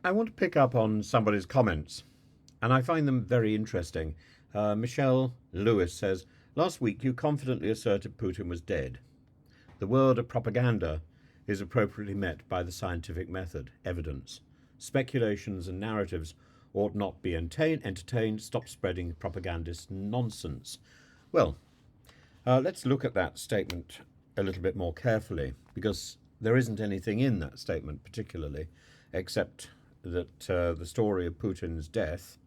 I want to pick up on somebody's comments, and I find them very interesting. Michelle Lewis says, "Last week you confidently asserted Putin was dead. The world of propaganda is appropriately met by the scientific method, evidence. Speculations and narratives ought not be entertained. Stop spreading propagandist nonsense." Well, let's look at that statement a little bit more carefully, because there isn't anything in that statement particularly, except that the story of Putin's death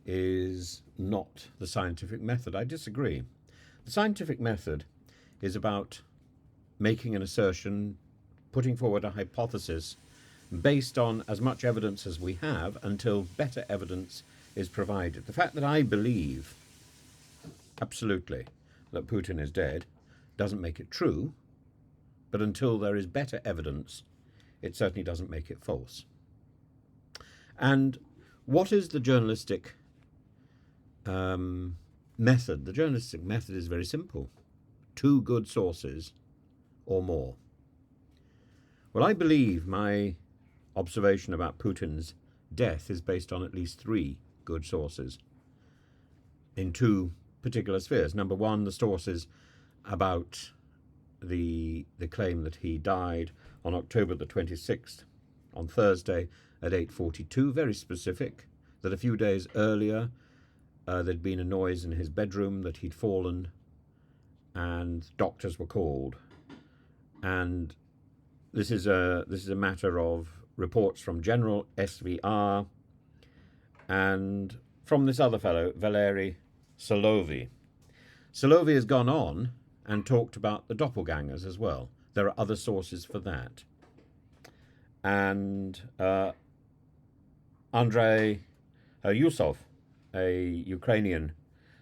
is not the scientific method. I disagree. The scientific method is about making an assertion, putting forward a hypothesis based on as much evidence as we have until better evidence is provided. The fact that I believe absolutely that Putin is dead doesn't make it true, but until there is better evidence, it certainly doesn't make it false. And what is the journalistic method? The journalistic method is very simple: two good sources or more. Well, I believe my observation about Putin's death is based on at least three good sources in two particular spheres. Number one, the sources about the claim that he died on October the 26th, on Thursday at 8:42, very specific, that a few days earlier there'd been a noise in his bedroom, that he'd fallen, and doctors were called. And this is a matter of reports from General SVR and from this other fellow, Valery Solovey. Solovey has gone on and talked about the doppelgangers as well. There are other sources for that. And Andrei Yusov, a Ukrainian,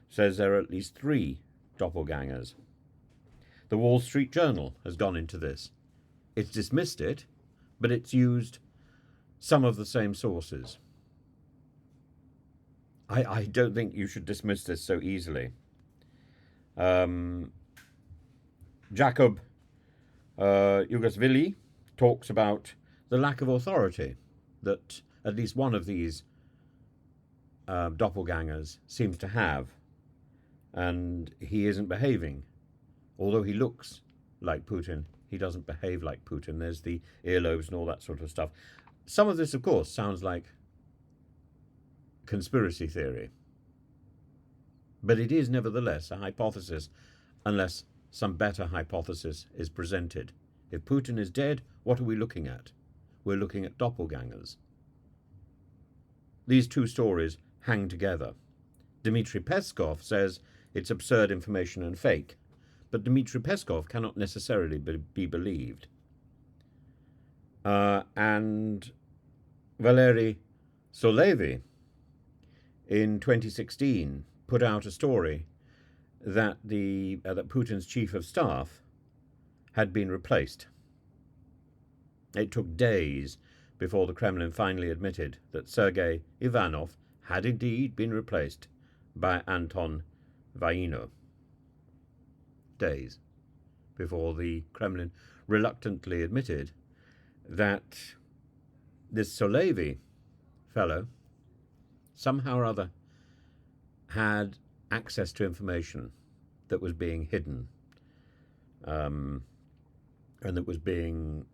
says there are at least three doppelgangers. The Wall Street Journal has gone into this. It's dismissed it, but it's used some of the same sources. I don't think you should dismiss this so easily. Jacob Juugashvili talks about the lack of authority that at least one of these doppelgangers seems to have, and he isn't behaving. Although he looks like Putin, he doesn't behave like Putin. There's the earlobes and all that sort of stuff. Some of this, of course, sounds like conspiracy theory, but it is nevertheless a hypothesis unless some better hypothesis is presented. If Putin is dead, what are we looking at? We're looking at doppelgangers. These two stories hang together. Dmitry Peskov says it's absurd information and fake, but Dmitry Peskov cannot necessarily be believed. And Valery Solovey in 2016 put out a story that that Putin's chief of staff had been replaced. It took days before the Kremlin finally admitted that Sergei Ivanov had indeed been replaced by Anton Vaino. Days before the Kremlin reluctantly admitted that this Solovey fellow somehow or other had access to information that was being hidden, and that was being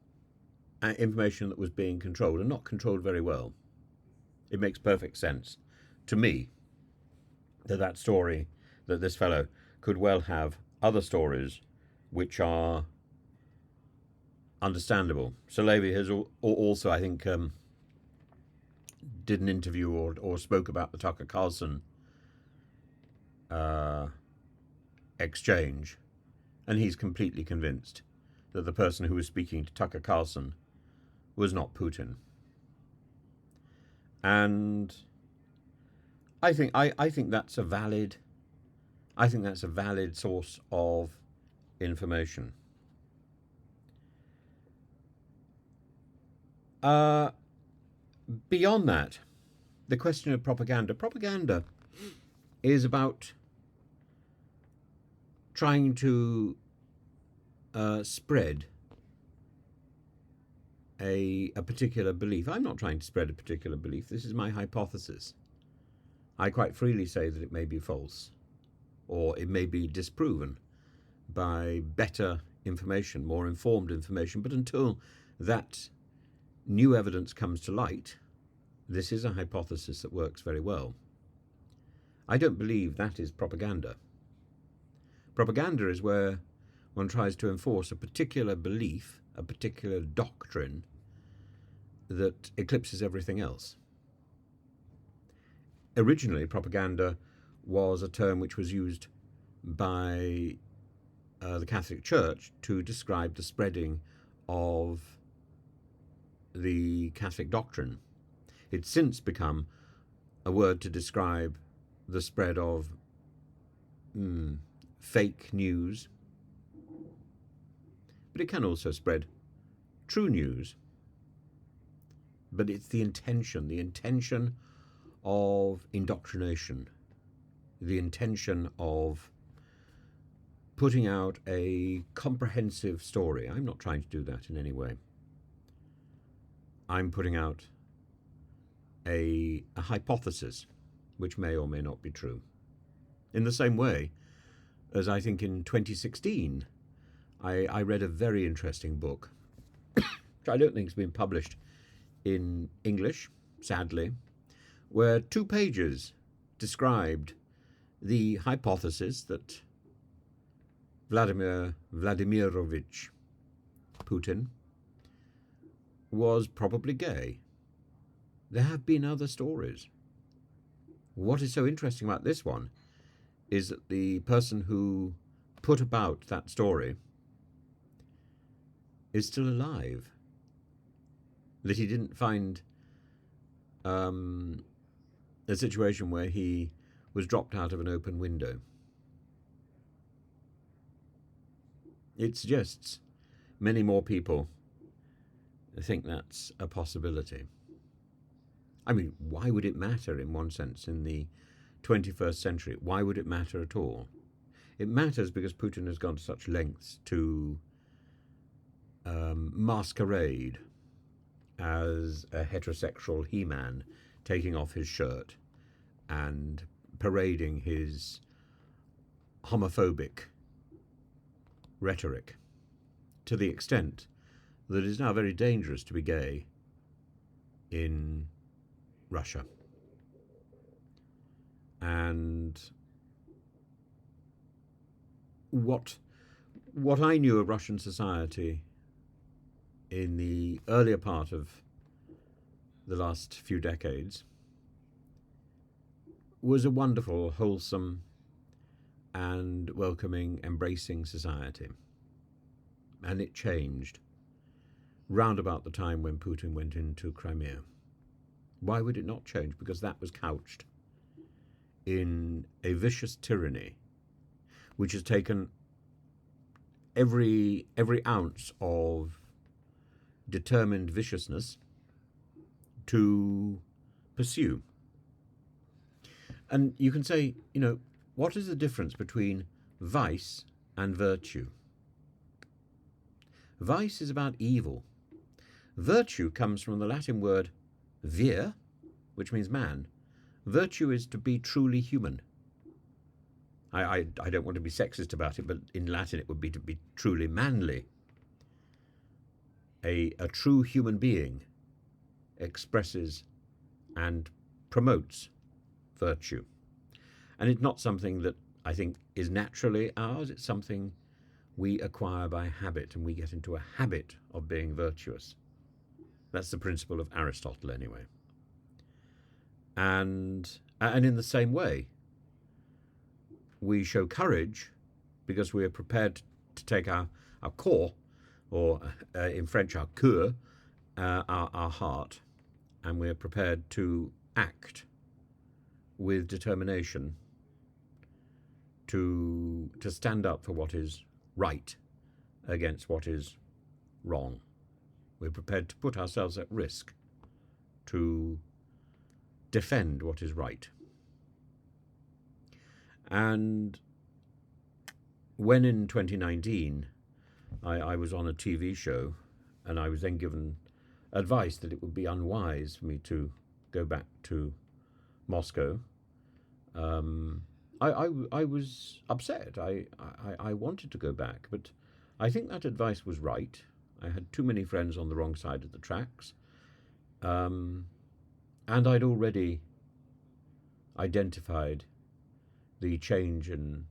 information that was being controlled, and not controlled very well. It makes perfect sense to me that story, that this fellow could well have other stories which are understandable. Solovey has also, I think, did an interview or spoke about the Tucker Carlson exchange, and he's completely convinced that the person who was speaking to Tucker Carlson was not Putin. And I think that's a valid source of information. Beyond that, the question of propaganda. Propaganda is about trying to spread a particular belief. I'm not trying to spread a particular belief. This is my hypothesis. I quite freely say that it may be false, or it may be disproven by better information, more informed information. But until that new evidence comes to light, this is a hypothesis that works very well. I don't believe that is propaganda. Propaganda is where one tries to enforce a particular belief, a particular doctrine that eclipses everything else. Originally, propaganda was a term which was used by the Catholic Church to describe the spreading of the Catholic doctrine. It's since become a word to describe the spread of fake news, but it can also spread true news. But it's the intention of indoctrination, the intention of putting out a comprehensive story. I'm not trying to do that in any way. I'm putting out a hypothesis which may or may not be true. In the same way as I think in 2016, I read a very interesting book, which I don't think has been published in English, sadly, where 2 pages described the hypothesis that Vladimir Vladimirovich Putin was probably gay. There have been other stories. What is so interesting about this one is that the person who put about that story is still alive. That he didn't find a situation where he was dropped out of an open window. It suggests many more people think that's a possibility. I mean, why would it matter in one sense in the 21st century? Why would it matter at all? It matters because Putin has gone to such lengths to masquerade as a heterosexual he-man, taking off his shirt and parading his homophobic rhetoric to the extent that it is now very dangerous to be gay in Russia. And what I knew of Russian society in the earlier part of the last few decades was a wonderful, wholesome and welcoming, embracing society. And it changed round about the time when Putin went into Crimea. Why would it not change? Because that was couched in a vicious tyranny which has taken every ounce of determined viciousness to pursue. And you can say, what is the difference between vice and virtue? Vice is about evil. Virtue comes from the Latin word vir, which means man. Virtue is to be truly human. I don't want to be sexist about it, but in Latin it would be to be truly manly. A true human being expresses and promotes virtue. And it's not something that I think is naturally ours. It's something we acquire by habit, and we get into a habit of being virtuous. That's the principle of Aristotle anyway. And in the same way, we show courage because we are prepared to take our corps, or in French our cœur, our heart, and we're prepared to act with determination to stand up for what is right against what is wrong. We're prepared to put ourselves at risk to defend what is right. And when in 2019 I was on a TV show, and I was then given advice that it would be unwise for me to go back to Moscow, I was upset. I wanted to go back, but I think that advice was right. I had too many friends on the wrong side of the tracks, and I'd already identified the change in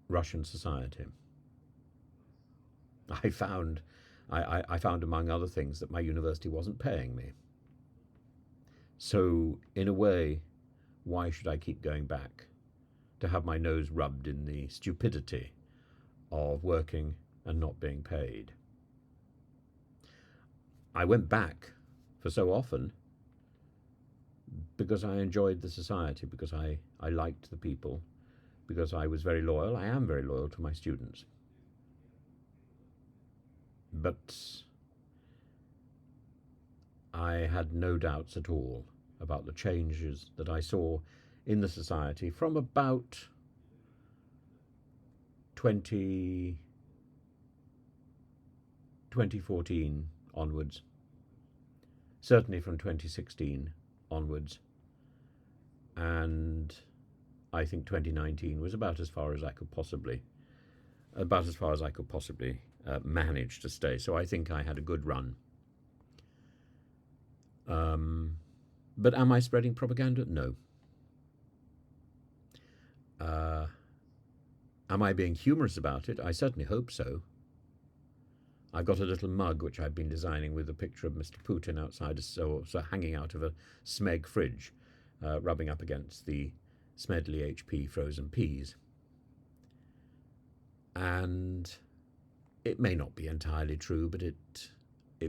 Russian society. I found, I found among other things that my university wasn't paying me. So, in a way, why should I keep going back to have my nose rubbed in the stupidity of working and not being paid? I went back for so often because I enjoyed the society, because I liked the people, because I was very loyal. I am very loyal to my students. But I had no doubts at all about the changes that I saw in the society from about 2014 onwards, certainly from 2016 onwards, and I think 2019 was about as far as I could possibly manage to stay. So I think I had a good run. But am I spreading propaganda? No. Am I being humorous about it? I certainly hope so. I've got a little mug which I've been designing with a picture of Mr. Putin outside, so hanging out of a Smeg fridge, rubbing up against the Smedley HP frozen peas. And it may not be entirely true, but it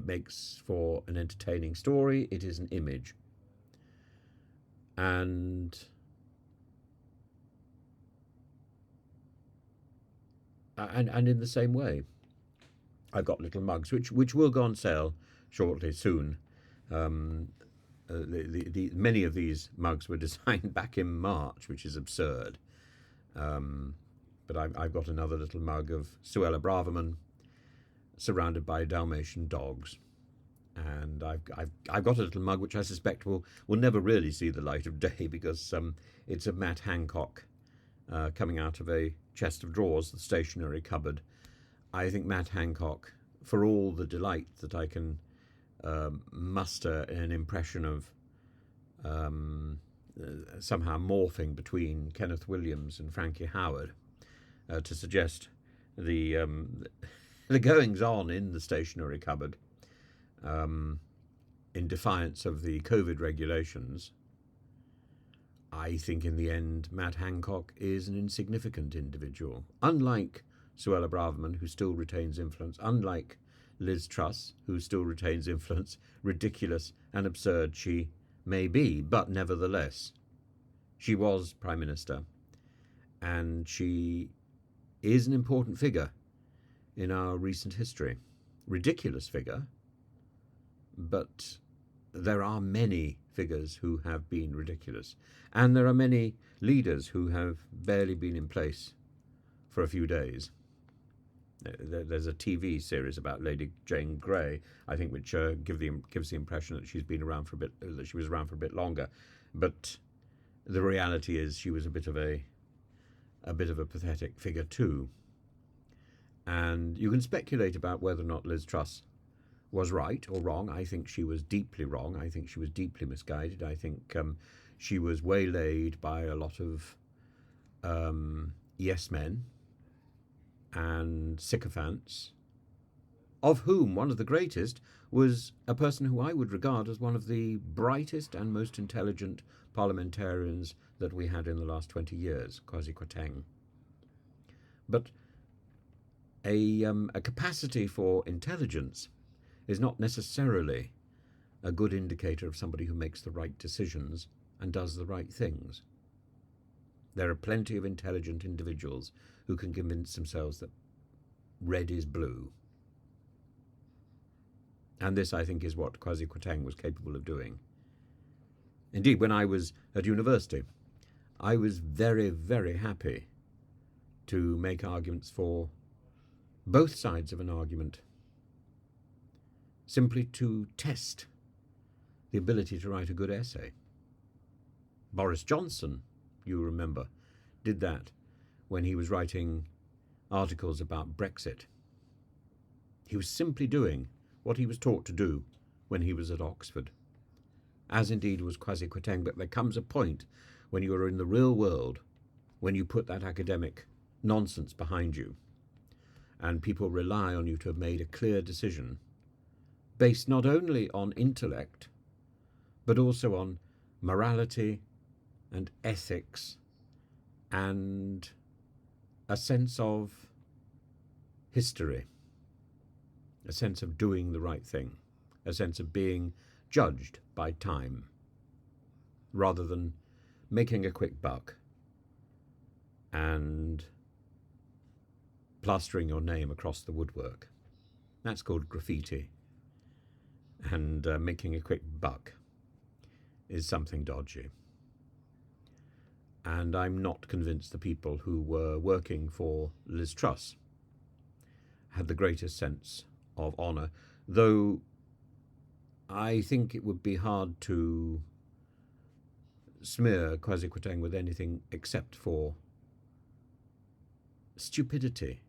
makes for an entertaining story. It is an image. And in the same way, I've got little mugs which will go on sale shortly, soon. Many of these mugs were designed back in March, which is absurd. But I've got another little mug of Suella Braverman, surrounded by Dalmatian dogs, and I've got a little mug which I suspect will never really see the light of day, because it's of Matt Hancock, coming out of a chest of drawers, the stationery cupboard. I think Matt Hancock, for all the delight that I can muster in an impression of somehow morphing between Kenneth Williams and Frankie Howard, to suggest the goings on in the stationery cupboard, in defiance of the COVID regulations. I think in the end Matt Hancock is an insignificant individual, unlike Suella Braverman, who still retains influence, unlike Liz Truss, who still retains influence, ridiculous and absurd she may be, but nevertheless, she was Prime Minister, and she is an important figure in our recent history. Ridiculous figure, but there are many figures who have been ridiculous, and there are many leaders who have barely been in place for a few days. There's a TV series about Lady Jane Grey, I think, which gives the impression that she was around for a bit longer, but the reality is she was a bit of a pathetic figure too. And you can speculate about whether or not Liz Truss was right or wrong. I think she was deeply wrong. I think she was deeply misguided. I think she was waylaid by a lot of yes men and sycophants, of whom one of the greatest was a person who I would regard as one of the brightest and most intelligent parliamentarians that we had in the last 20 years, Kwasi Kwarteng. But a capacity for intelligence is not necessarily a good indicator of somebody who makes the right decisions and does the right things. There are plenty of intelligent individuals who can convince themselves that red is blue. And this, I think, is what Kwasi Kwarteng was capable of doing. Indeed, when I was at university, I was very, very happy to make arguments for both sides of an argument. simply to test the ability to write a good essay. Boris Johnson, you remember, did that when he was writing articles about Brexit. He was simply doing what he was taught to do when he was at Oxford, as indeed was Kwasi Kwarteng. But there comes a point when you are in the real world, when you put that academic nonsense behind you, and people rely on you to have made a clear decision based not only on intellect, but also on morality and ethics and a sense of history, a sense of doing the right thing, a sense of being judged by time, rather than making a quick buck and plastering your name across the woodwork. That's called graffiti. And making a quick buck is something dodgy. And I'm not convinced the people who were working for Liz Truss had the greatest sense of honour, though I think it would be hard to smear Kwasi Kwarteng with anything except for stupidity.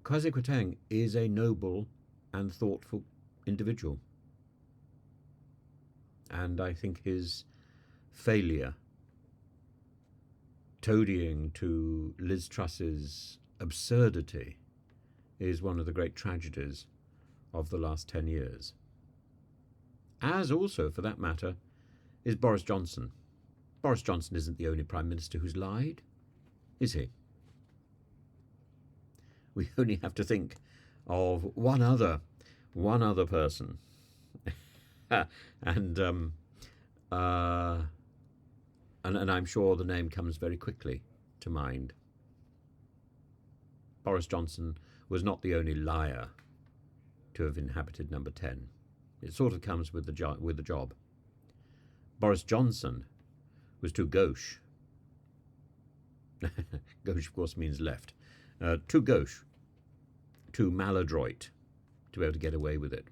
Kwasi Kwarteng is a noble and thoughtful individual, and I think his failure toadying to Liz Truss's absurdity is one of the great tragedies of the last 10 years. As also, for that matter, is Boris Johnson. Boris Johnson isn't the only Prime Minister who's lied, is he? We only have to think of one other person. and I'm sure the name comes very quickly to mind. Boris Johnson was not the only liar to have inhabited number 10. It sort of comes with the job. Boris Johnson was too gauche. Gauche, of course, means left. Too gauche, too maladroit to be able to get away with it.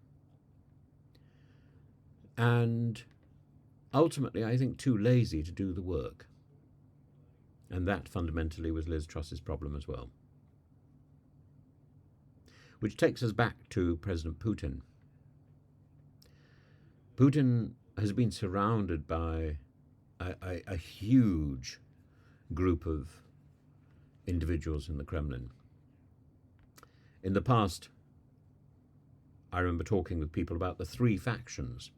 And ultimately, I think, too lazy to do the work. And that fundamentally was Liz Truss's problem as well. Which takes us back to President Putin. Putin has been surrounded by a huge group of individuals in the Kremlin. In the past, I remember talking with people about the 3 factions.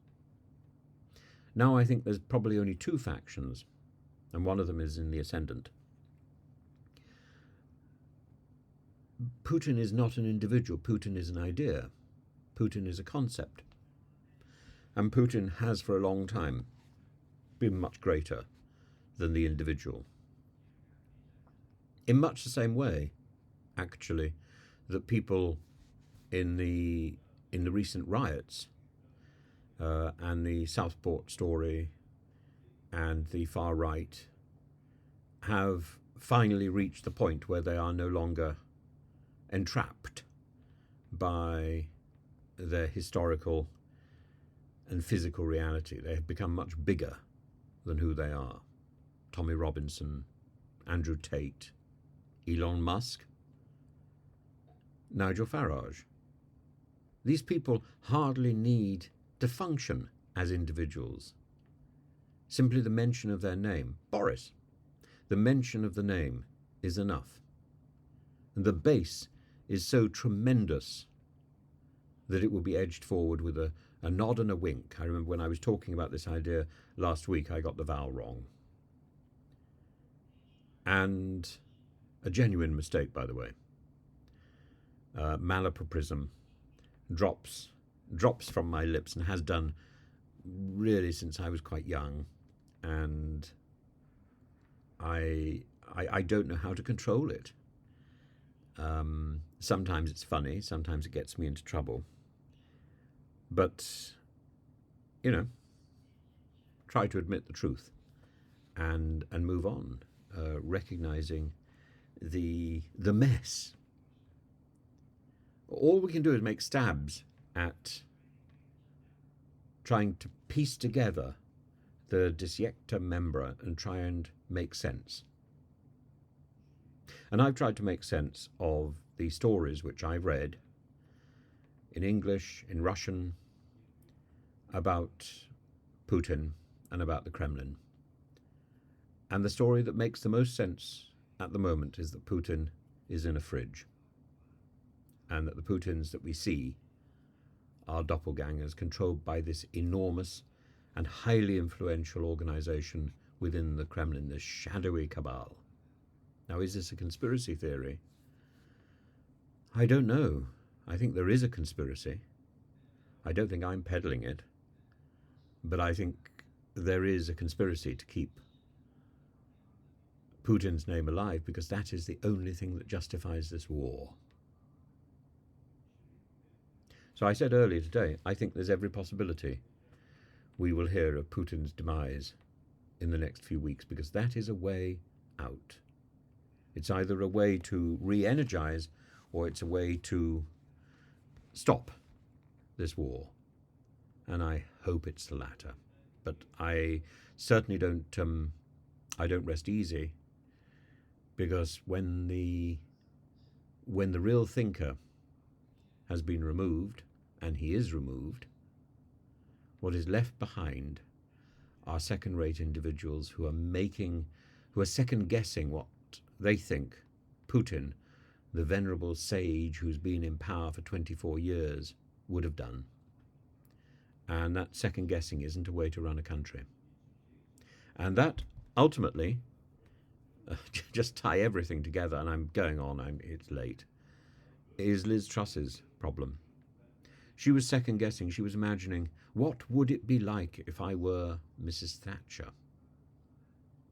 Now I think there's probably only 2 factions, and one of them is in the ascendant. Putin is not an individual. Putin is an idea. Putin is a concept. And Putin has for a long time been much greater than the individual. In much the same way, actually, that people in the recent riots and the Southport story and the far right have finally reached the point where they are no longer entrapped by their historical and physical reality. They have become much bigger than who they are. Tommy Robinson, Andrew Tate, Elon Musk, Nigel Farage. These people hardly need to function as individuals. Simply the mention of their name, Boris, the mention of the name is enough. And the base is so tremendous that it will be edged forward with a nod and a wink. I remember when I was talking about this idea last week, I got the vowel wrong. And a genuine mistake, by the way. Malapropism drops from my lips and has done really since I was quite young, and I don't know how to control it. Sometimes it's funny, sometimes it gets me into trouble, but try to admit the truth and move on, recognizing the mess All we can do is make stabs at trying to piece together the dissector membra and try and make sense. And I've tried to make sense of the stories which I've read in English, in Russian, about Putin and about the Kremlin. And the story that makes the most sense at the moment is that Putin is in a fridge, and that the Putins that we see are doppelgangers controlled by this enormous and highly influential organization within the Kremlin, this shadowy cabal. Now, is this a conspiracy theory? I don't know. I think there is a conspiracy. I don't think I'm peddling it, but I think there is a conspiracy to keep Putin's name alive, because that is the only thing that justifies this war. So I said earlier today, I think there's every possibility we will hear of Putin's demise in the next few weeks, because that is a way out. It's either a way to re-energize or it's a way to stop this war. And I hope it's the latter. But I certainly don't rest easy, because when the real thinker has been removed, and he is removed, what is left behind are second-rate individuals who are second-guessing what they think Putin, the venerable sage who's been in power for 24 years, would have done. And that second-guessing isn't a way to run a country. And that, ultimately, just tie everything together, and I'm going on, it's late, is Liz Truss's problem. She was second-guessing. She was imagining, what would it be like if I were Mrs. Thatcher?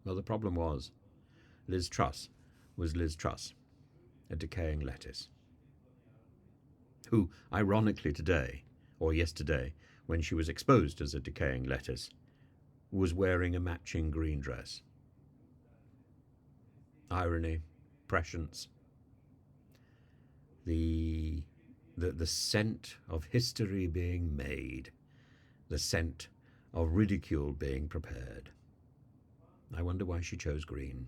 Well, the problem was, Liz Truss was Liz Truss, a decaying lettuce, who, ironically today, or yesterday, when she was exposed as a decaying lettuce, was wearing a matching green dress. Irony, prescience, the scent of history being made, the scent of ridicule being prepared. I wonder why she chose green.